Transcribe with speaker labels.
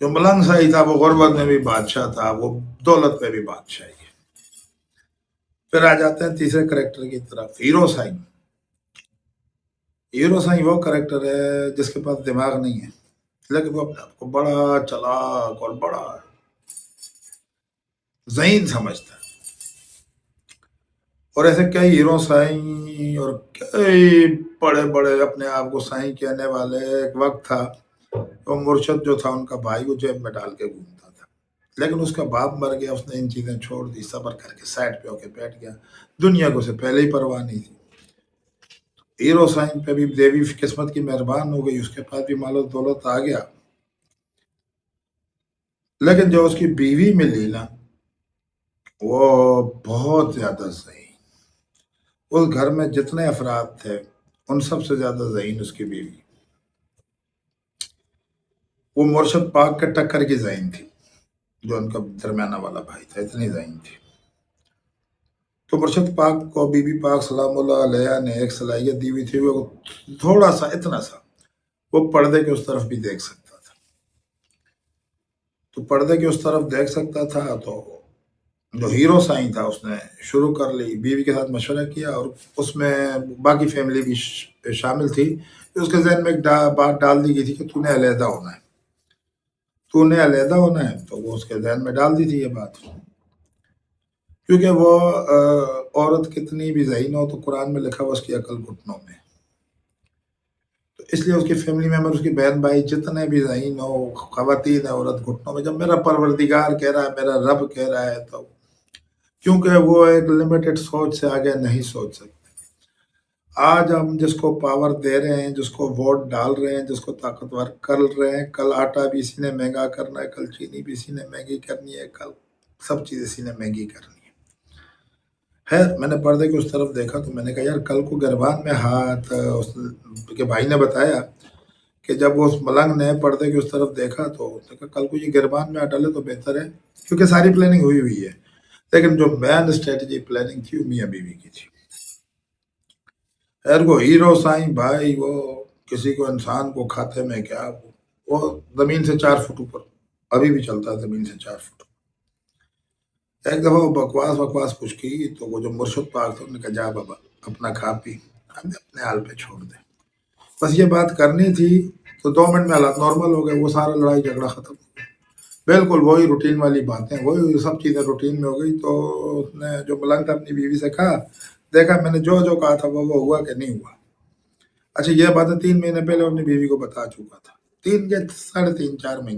Speaker 1: جو ملنگ سائی تھا وہ غربت میں بھی بادشاہ تھا، وہ دولت میں بھی بادشاہ ہے۔ پھر آ جاتے ہیں تیسرے کریکٹر کی طرف، ہیرو سائن۔ ہیرو سائن وہ کریکٹر ہے جس کے پاس دماغ نہیں ہے، لیکن وہ اپنے آپ کو بڑا چلاک اور بڑا ذہین سمجھتا ہے۔ اور ایسے کئی ہیرو سائیں اور کئی بڑے بڑے اپنے آپ کو سائیں کہنے والے۔ ایک وقت تھا وہ مرشد جو تھا ان کا بھائی وہ جیب میں ڈال کے گھومتا تھا، لیکن اس کا باپ مر گیا، اس نے ان چیزیں چھوڑ دی، صبر کر کے سائڈ پہ ہو کے بیٹھ گیا، دنیا کو سے پہلے ہی پرواہ نہیں تھی۔ ہیرو سائن پہ بھی دیوی قسمت کی مہربان ہو گئی، اس کے پاس بھی مال و دولت آ گیا، لیکن جو اس کی بیوی ملی نا وہ بہت زیادہ ذہین۔ اس گھر میں جتنے افراد تھے ان سب سے زیادہ ذہین اس کی بیوی۔ وہ مرشد پاک کے ٹکر کی ذہین تھی، جو ان کا درمیانہ والا بھائی تھا، اتنی ذہین تھی۔ تو مرشد پاک کو بی بی پاک سلام اللہ علیہ نے ایک صلاحیت دی ہوئی تھی، وہ تھوڑا سا اتنا سا وہ پردے کے اس طرف بھی دیکھ سکتا تھا۔ تو پردے کے اس طرف دیکھ سکتا تھا، تو جو ہیرو سائن تھا اس نے شروع کر لی، بیوی کے ساتھ مشورہ کیا، اور اس میں باقی فیملی بھی شامل تھی۔ اس کے ذہن میں ایک بات ڈال دی گئی تھی کہ تو نے علیحدہ ہونا ہے، تو نے علیحدہ ہونا ہے، تو وہ اس کے ذہن میں ڈال دی تھی یہ بات۔ کیونکہ وہ عورت کتنی بھی ذہین ہو تو قرآن میں لکھا ہوا اس کی عقل گھٹنوں میں، تو اس لیے اس کی فیملی ممبر، اس کی بہن بھائی جتنے بھی ذہین ہو، خواتین ہے، عورت گھٹنوں میں۔ جب میرا پروردگار کہہ رہا ہے، میرا رب کہہ رہا ہے، تو کیونکہ وہ ایک لمیٹڈ سوچ سے آگے نہیں سوچ سکتے۔ آج ہم جس کو پاور دے رہے ہیں، جس کو ووٹ ڈال رہے ہیں، جس کو طاقتور کر رہے ہیں، کل آٹا بھی اسی نے مہنگا کرنا ہے، کل چینی بھی اسی نے مہنگی کرنی ہے، کل سب چیز اسی نے مہنگی کرنی ہے۔ میں نے پردے کو اس طرف دیکھا تو میں نے کہا یار کل کو گربان میں ہاتھ، اس کے بھائی نے بتایا کہ جب وہ اس ملنگ نے پردے کے اس طرف دیکھا تو اس نے کہا کل کو یہ گربان میں ڈالے تو بہتر ہے، کیونکہ ساری پلاننگ ہوئی ہوئی ہے، لیکن جو مین اسٹریٹجی پلاننگ تھی وہ میاں بیوی کی تھی۔ خیر وہ ہیرو سائیں بھائی، وہ کسی کو انسان کو کھاتے میں کیا، وہ زمین سے 4 فٹ اوپر ابھی بھی چلتا ہے، زمین سے 4 فٹ۔ ایک دفعہ وہ بکواس کچھ کی تو وہ جو مرشد پاک تھا انہوں نے کہا جا بابا اپنا کھا پی، ہمیں اپنے حال پہ چھوڑ دے، بس یہ بات کرنی تھی۔ تو 2 منٹ میں حالات نارمل ہو گئے، وہ سارا لڑائی جھگڑا ختم ہو گیا، بالکل وہی روٹین والی باتیں، وہی سب چیزیں روٹین میں ہو گئی۔ تو اس نے جو ملنگ تھا اپنی بیوی سے کہا، دیکھا میں نے جو کہا تھا وہ ہوا کہ نہیں ہوا۔ اچھا یہ بات 3 مہینے پہلے اپنی بیوی کو بتا چکا تھا، 3 یا 3.5 4 مہینے